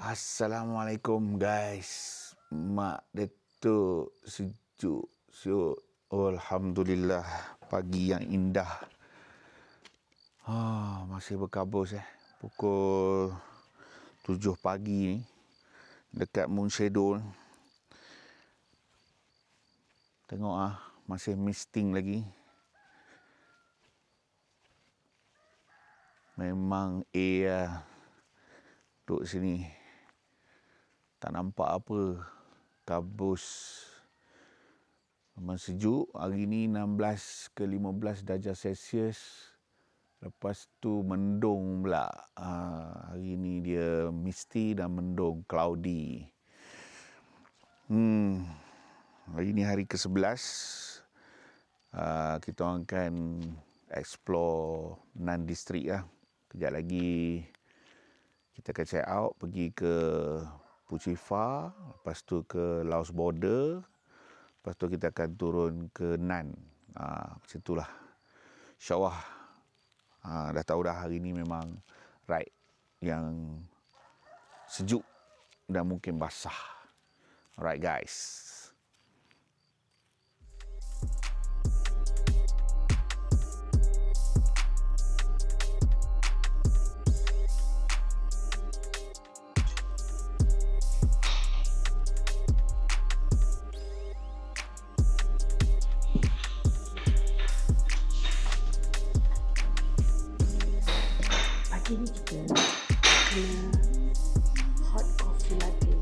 Assalamualaikum guys. Mak Datuk sejuk. Alhamdulillah, pagi yang indah. Masih berkabus pukul 7 pagi ni dekat Moon Shadow. Tengok masih misting lagi. Memang duduk sini tak nampak apa, kabus. Memang sejuk. Hari ni 16 ke 15 darjah Celsius. Lepas tu mendung pula. Hari ni dia misty dan mendung, cloudy. Hari ni hari ke-11. Kita akan explore Nan District lah. Kejap lagi kita akan check out, pergi ke Phu Chi Pha, lepas tu ke Laos border, lepas tu kita akan turun ke Nan. Macam itulah. InsyaAllah. Dah tahu dah hari ni memang ride yang sejuk dan mungkin basah. Alright guys. Ini kita kena hot coffee latte.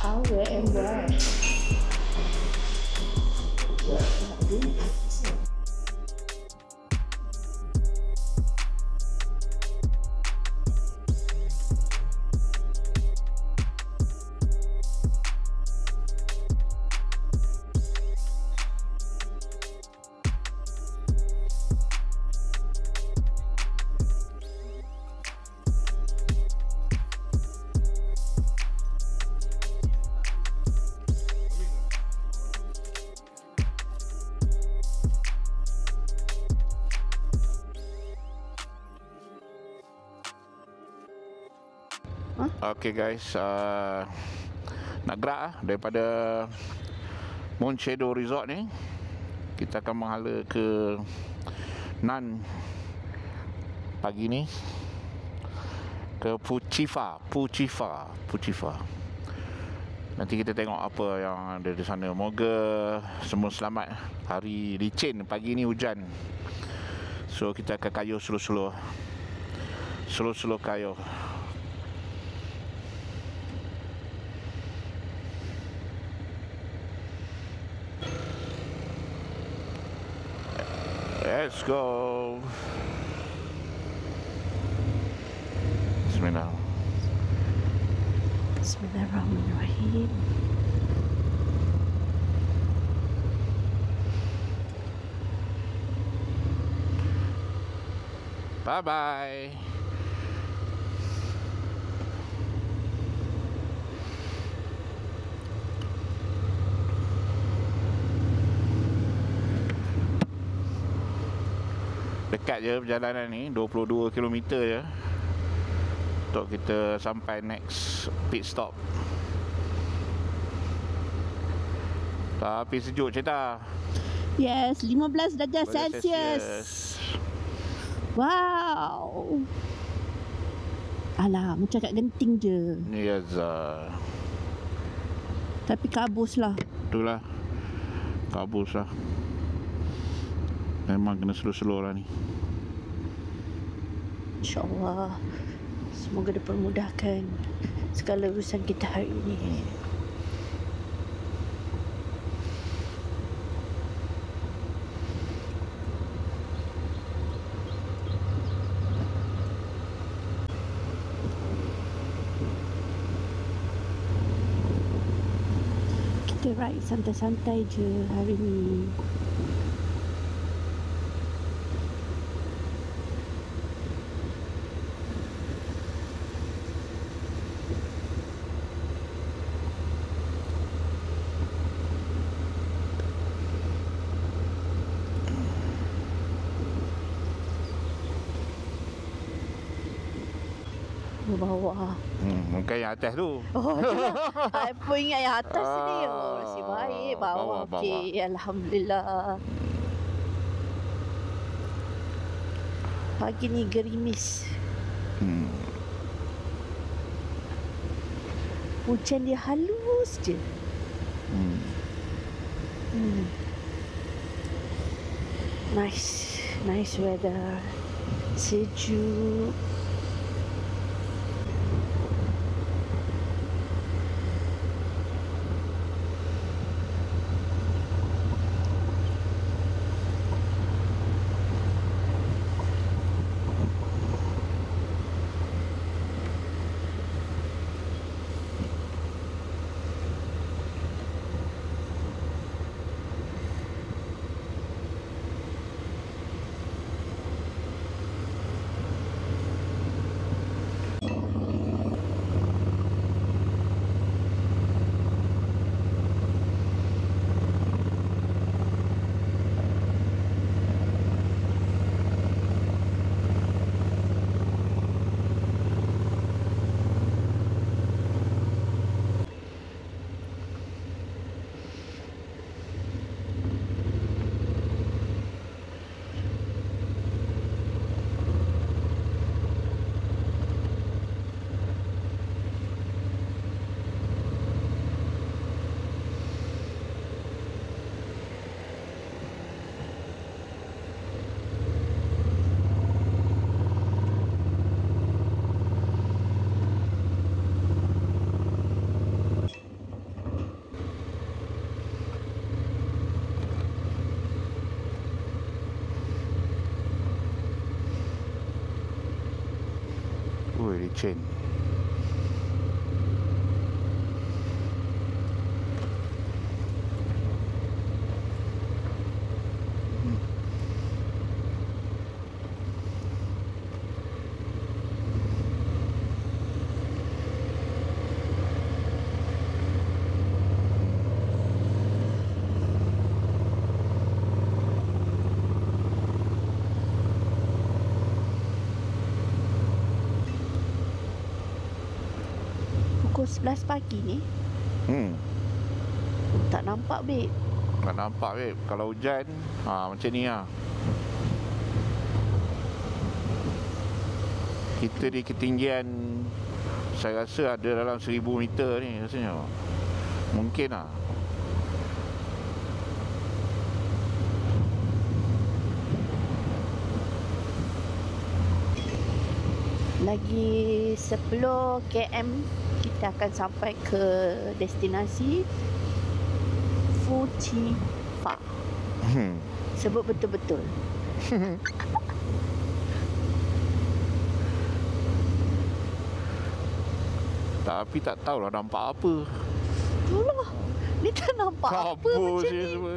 Awet and buat. Okay guys, nak gerak daripada Moon Shadow Resort ni, kita akan menghala ke Nan pagi ni, ke Phu Chi Pha. Nanti kita tengok apa yang ada di sana. Moga semua selamat. Hari licin, pagi ni hujan, so kita akan kayuh slow-slow kayuh. Let's go. Bismillah. Bismillahirrahmanirrahim. Bye-bye. Dekat je perjalanan ni, 22 km je untuk kita sampai next pit stop. Tapi sejuk cerita. Yes, 15 darjah Celsius. Wow. Alah, macam kat Genting je. Ya Zah. Tapi kabus lah. Itulah, kabus lah. Memang kena slow-slow lah ni. InsyaAllah, semoga dipermudahkan segala urusan kita hari ini. Kita ride santai-santai je hari ni. Bawah. Bukan yang atas tu. Oh, saya pun ingat yang atas ni. Oh, nasib baik. Bawah. Bawah. Okey, alhamdulillah. Pagi ni gerimis. Hujan dia halus je. Nice weather. Sejuk. Licin. Pukul 11 pagi ni tak nampak, babe. Tak nampak, babe. Kalau hujan macam ni lah. Kita di ketinggian, saya rasa ada dalam 1000 meter ni rasanya. Mungkin lah. Lagi 10 km kita akan sampai ke destinasi Fujifa. Sebut betul-betul. Tapi tak tahulah nampak apa. Itulah. Ni tak nampak apa macam ni. Semua.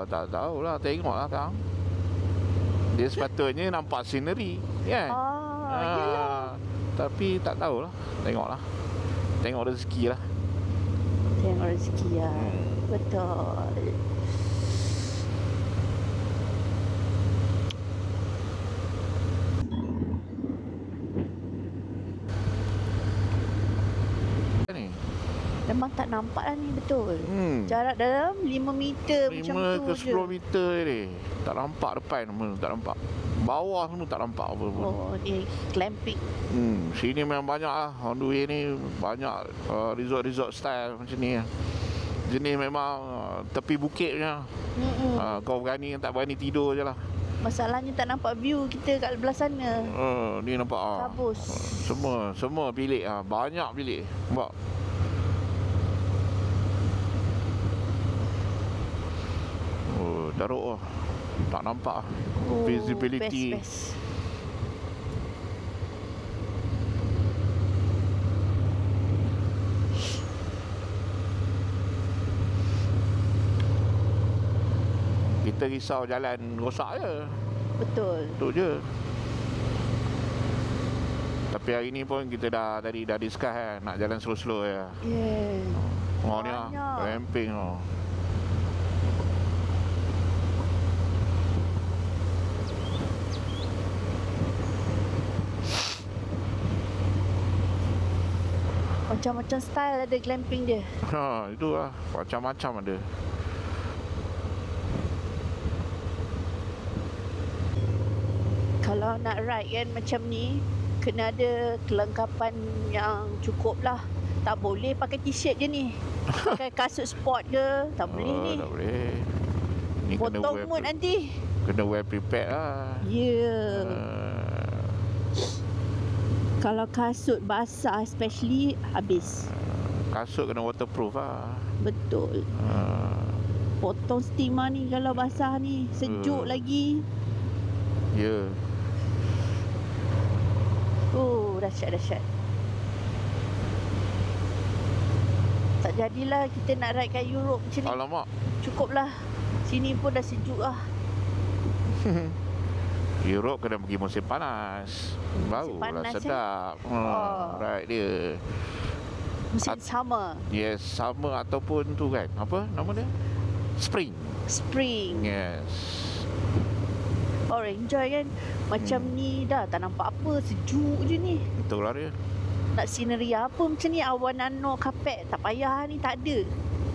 Tak tahulah, tengoklah kang. Dia sepatutnya nampak scenery, kan? Yelah. Tapi tak tahulah, tengoklah. Tengok rezeki lah. Tengok rezeki lah. Betul. Ni Memang tak nampak lah ni, betul. Jarak dalam 5 meter macam tu 5 ke 10 meter ni. Tak nampak depan pun, tak nampak. Bawah semua tak nampak apa pun. Oh, ni clamping. Sini memang banyak lah. On the way ni banyak resort style macam ni lah. Jenis memang tepi bukit punya. Kau berani tak berani tidur je lah. Masalahnya tak nampak view kita kat belah sana. Ni nampak Kabus. Semua bilik banyak bilik. Nampak. Teruk lah. Tak nampak visibility. Best. Kita risau jalan rosak je. Betul. Itu je. Tapi hari ni pun kita dah discuss kan, nak jalan slow-slow je. Yeah. Ni lah, camping lah. Macam-macam style ada glamping dia. Itulah, macam-macam ada. Kalau nak ride kan macam ni, kena ada kelengkapan yang cukup lah. Tak boleh pakai t-shirt je ni. Pakai kasut sport ke, tak boleh ni. Tak boleh. Ni Potong mood nanti. Kena wear prepared lah. Ya. Kalau kasut basah especially, habis. Kasut kena waterproof lah. Betul. Potong steamer ni kalau basah ni, sejuk lagi. Ya. Oh, dahsyat. Tak jadilah kita nak ride kat Europe macam ni. Alamak. Cukuplah. Sini pun dah sejuk lah. Europe kena pergi musim panas. Barulah panas, sedap. Right dia. Musim summer. Yes, summer ataupun tu kan. Apa nama dia? Spring. Spring. Yes. Oh, enjoy kan. Macam ni dah tak nampak apa. Sejuk je ni. Betul lah dia. Nak scenery apa macam ni. Awan nano kapet. Tak payah ni. Tak ada.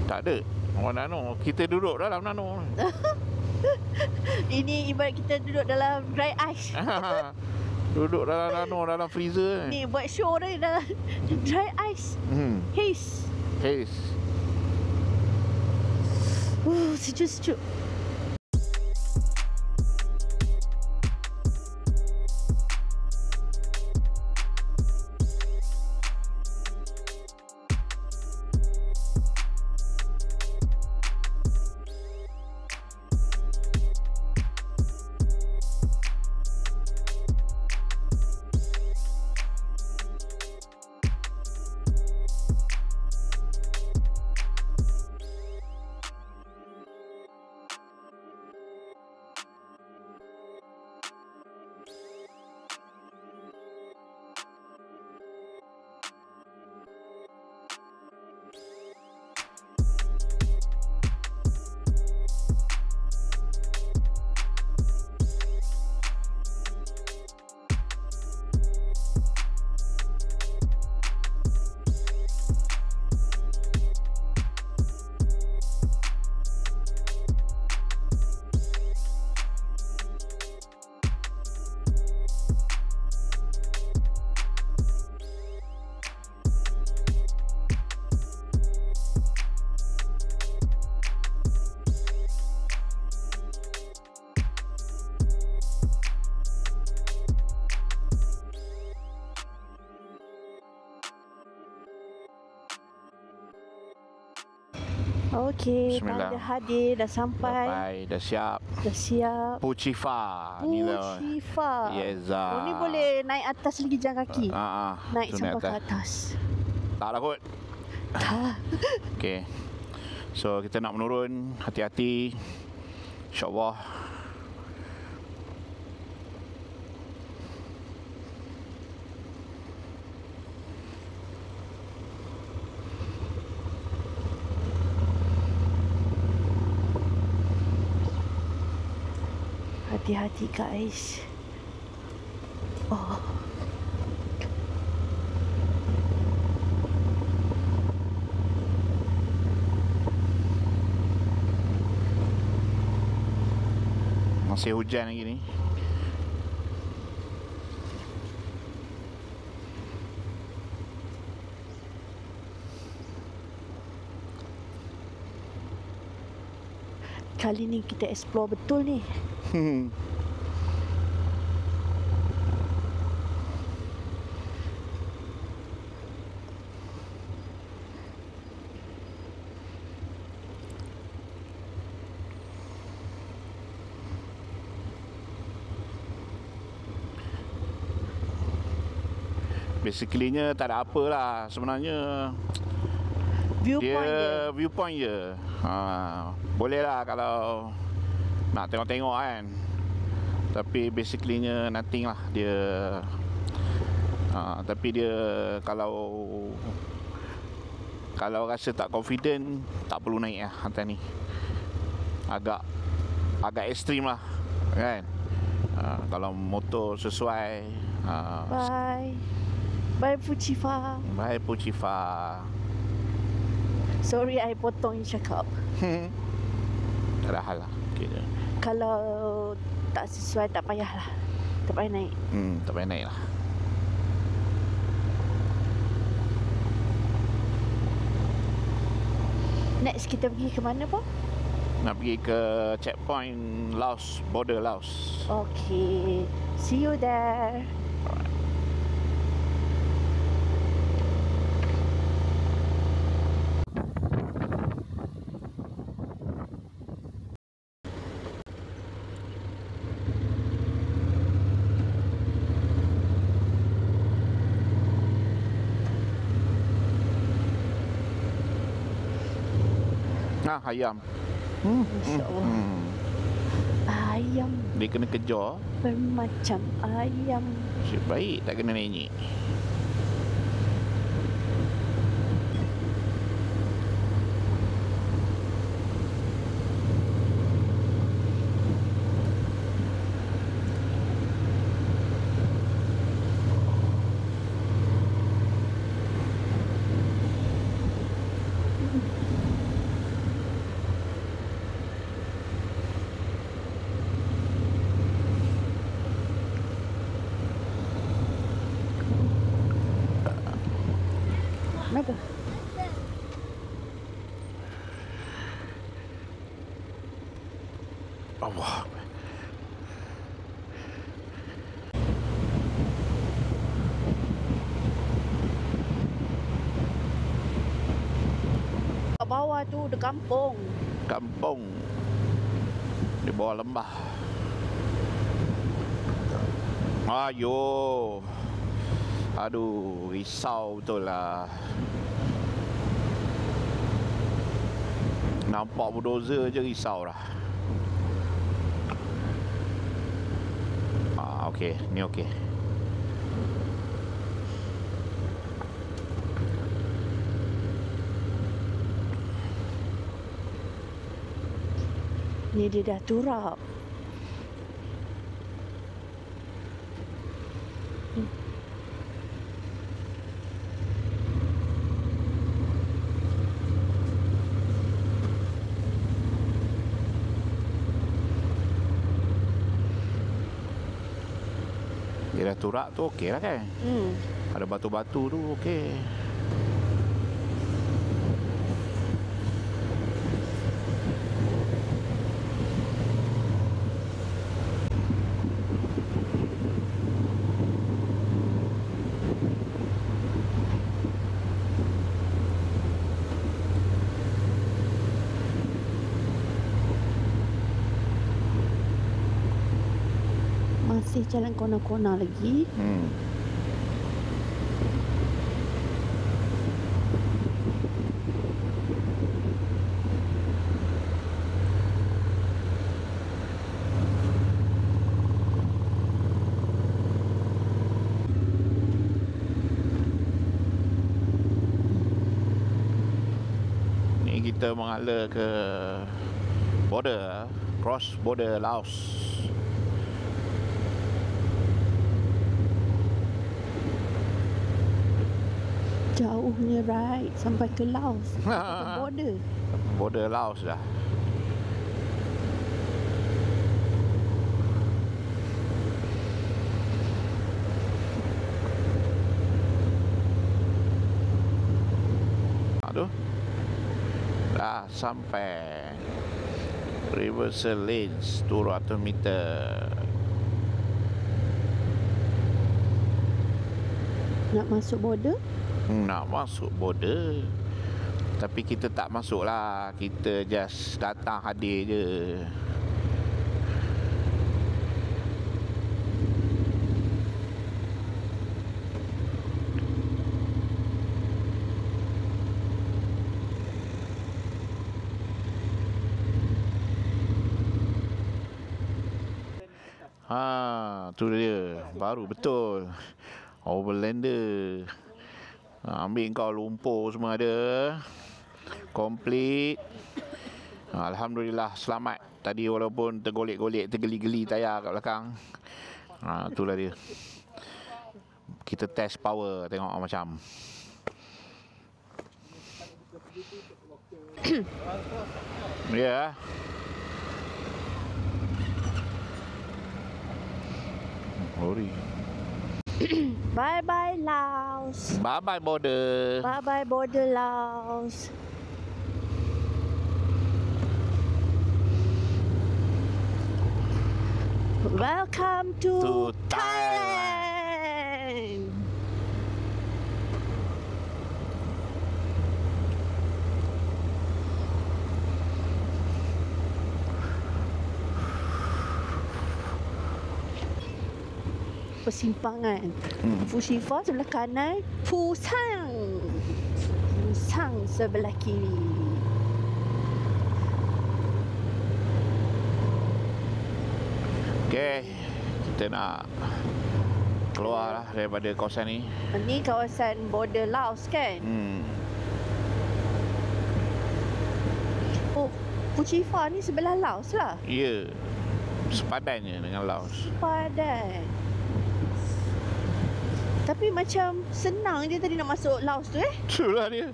Tak ada. Orang nano. Kita duduk dalam nano. Ini ibarat kita duduk dalam dry ice. Duduk dalam nano, dalam freezer. Ni buat show dah dalam dry ice. Haze. Haze. Sejuk-sejuk. Okey, Bismillah. dah hadir, dah sampai. Dah siap. Dah siap. Puchifa ni lah. Puchifa. Yes. Oh, ni boleh naik atas lagi jalan kaki. Naik sampai ke atas. Tak lah kot. Okey. So kita nak menurun, hati-hati. InsyaAllah. Hati-hati guys. Oh. Masih hujan lagi ni. Kali ni kita explore betul ni. Basically-nya tak ada apa lah sebenarnya. Viewpoint je. Boleh lah kalau nak tengok-tengok kan. Tapi basically-nya nothing lah dia. Tapi dia kalau rasa tak confident, tak perlu naik lah hantar ni. Agak ekstrim lah kan. Kalau motor sesuai. Bye. Bye Puchifa. Bye Puchifa. Sorry, I potong you cakap. Tak ada hal lah. Okay je. Kalau tak sesuai, tak payahlah. Tak payah naik. Tak payah naik lah. Next kita pergi ke mana, Pak? Nak pergi ke checkpoint Laos, border Laos. Okay. See you there. Ayam. Masya Allah. Ayam Dia kena kejar. bermacam ayam. Asyik baik tak kena nenyek. Kenapa? Allah. Kat bawah tu ada kampung. Kampung di bawah lembah. Ayo. Aduh, risau betul lah. Nampak bulldozer je risau lah. Okey, ni okey. Ni dia dah turap. Dia dah turak tu okey lah kan? Ada batu-batu tu okey. Masih jalan kona-kona lagi. Ni kita mengalir ke border, cross border Laos. Jauhnya right sampai ke Laos. Sampai ke border. Border Laos dah. Aduh. Dah sampai Reversal Lanes 200 meter. Nak masuk border? Nak masuk border. Tapi kita tak masuk lah. Kita just datang hadir je. Tu dia. Baru betul. Overlander. Ambil kau lumpur semua ada. Complete. Alhamdulillah selamat. Tadi walaupun tergolek-golek, tergeli-geli tayar kat belakang. Itulah dia. Kita test power, tengok macam. Ya. Ori. Bye bye Laos. Bye bye border. Bye bye border Laos. Welcome to Thailand. Persimpangan Fushifa sebelah kanan, Pusang sebelah kiri. Okey, kita nak keluar lah daripada kawasan ni. Ini kawasan border Laos kan? Oh, Pushifa ni sebelah Laos lah. Ya, sepadannya dengan Laos. Padan. Tapi macam senang je tadi nak masuk Laos tu Itulah dia.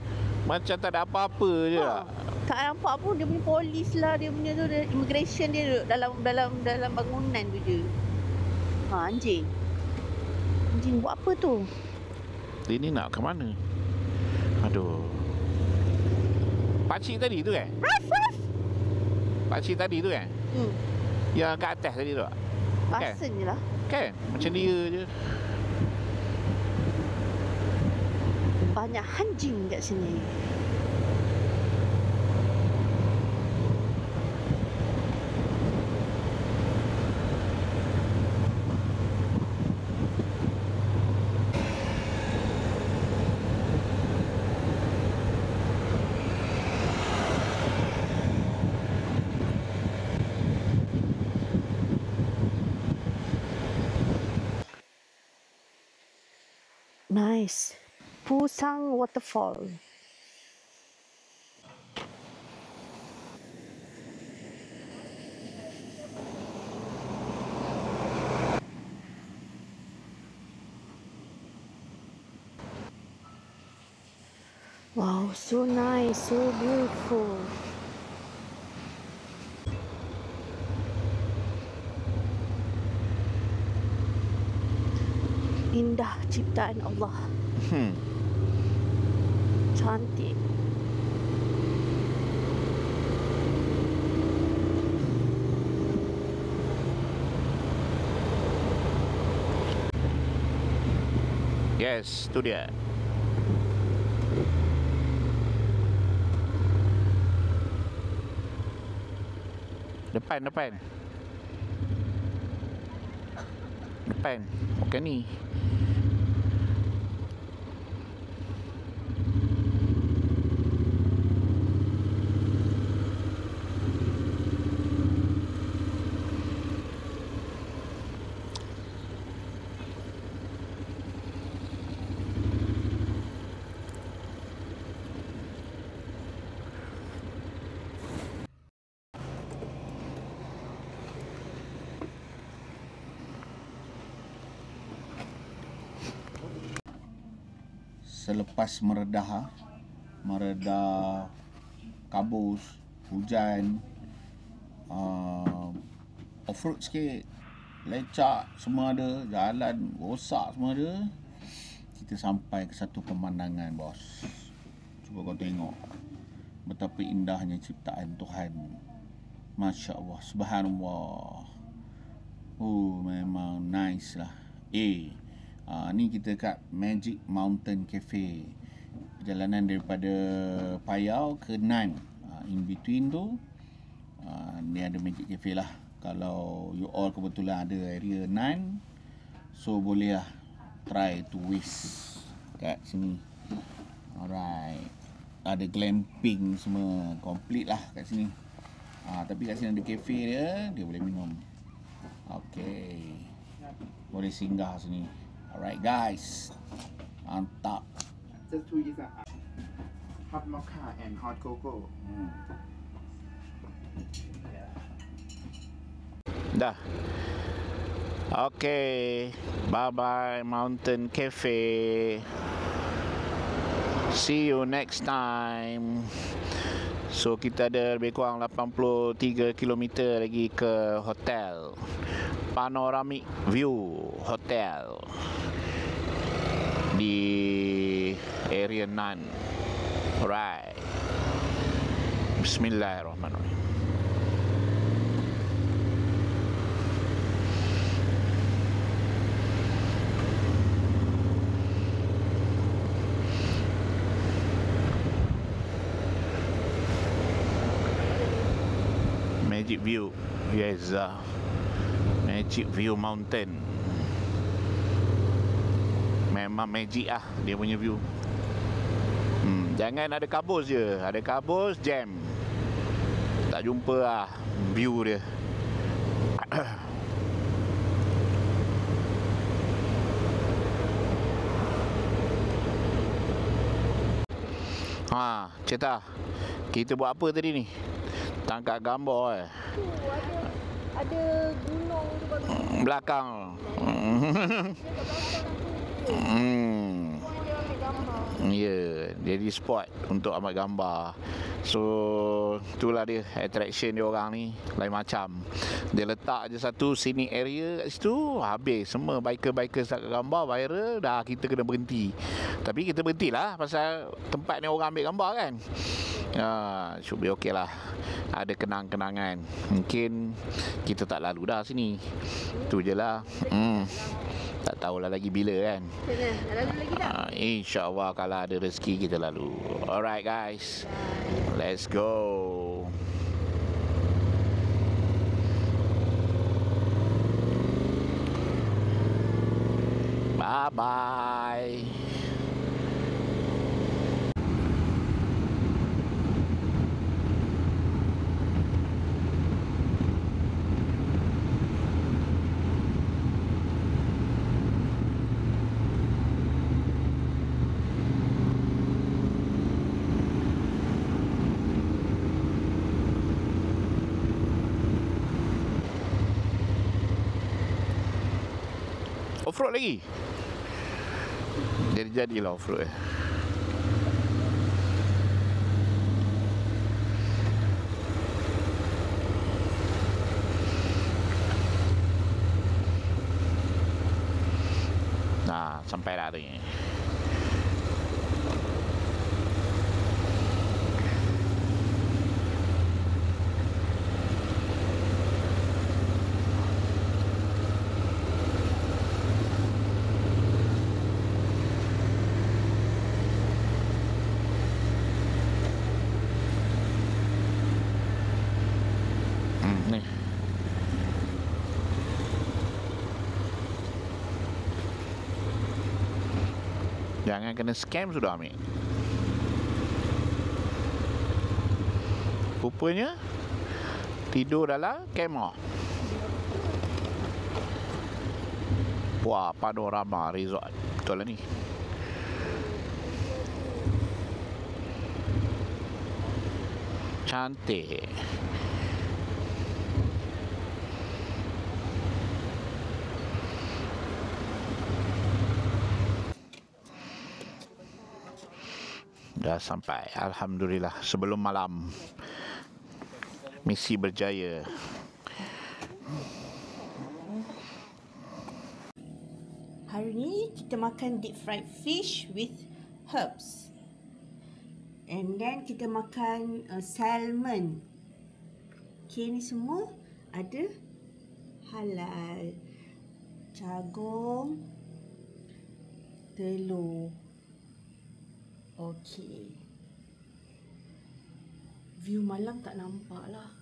Macam tak ada apa-apa je lah. Tak nampak pun dia punya polis lah, dia punya tu, dia, immigration dia duduk dalam bangunan tu je. Anjing. Anjing buat apa tu? Ini nak ke mana? Aduh. Pakcik tadi tu kan? Pakcik tadi tu kan? Yang kat atas tadi tu tak? Kan? Rasanya lah. Kan? Macam dia je. Banyak anjing kat sini. Nice. Pusang Waterfall. Wow, so nice, so beautiful. Indah ciptaan Allah. Cantik. Yes, tu dia. Depan. Bukan ni. Selepas meredah kabus, hujan, off-road sikit, lecak semua ada, jalan rosak semua ada, kita sampai ke satu pemandangan, bos. Cuba kau tengok betapa indahnya ciptaan Tuhan. Masya Allah, subhanallah. Memang nice lah. Ni kita kat Magic Mountain Cafe. Perjalanan daripada Payau ke Nan. In between tu ni ada Magic Cafe lah. Kalau you all kebetulan ada area Nan, so boleh lah try to wish kat sini. Alright. Ada glamping semua complete lah kat sini. Tapi kat sini ada cafe dia boleh minum. Okay, boleh singgah sini. Alright guys, mantap. Just two is hot mocha and hot cocoa. Dah. Okay, bye-bye Mountain Cafe. See you next time. So kita ada lebih kurang 83 km lagi ke hotel Panoramic View Hotel di area Nan. Alright. Bismillahirrahmanirrahim. Magic View. Yes, Magic View Mountain. Memang magic lah dia punya view. Jangan ada kabus je. Ada kabus, jam. Tak jumpa lah view dia. Ceta, kita buat apa tadi ni? Tangkap gambar Tu ada gunung tu bagus. belakang. Dia ambil gambar. Ya, jadi spot untuk ambil gambar. So, itulah dia attraction dia orang ni. Lain macam. Dia letak je satu scenic area kat situ, habis semua biker-biker start gambar viral, dah kita kena berhenti. Tapi kita berhentilah pasal tempat ni orang ambil gambar kan. Should be okay lah. Ada kenang-kenangan. Mungkin kita tak lalu dah sini. Tu je lah. Tak tahulah lagi bila kan. Nak lalu lagi tak? InsyaAllah kalau ada rezeki kita lalu. Alright guys, let's go. Bye-bye. Off-road lagi. Jadi-jadilah off-road Nah, sampai dah tu ni. Ni. Jangan kena scam sudah ambil. Rupanya tidur dalam kamera. Wah, panorama resort. Betul lah ni. Cantik. Dah sampai, alhamdulillah, sebelum malam. Misi berjaya. Hari ni kita makan deep fried fish with herbs. And then kita makan salmon. Okay, ni semua ada halal. Jagung, telur. Okey. View malam tak nampak lah.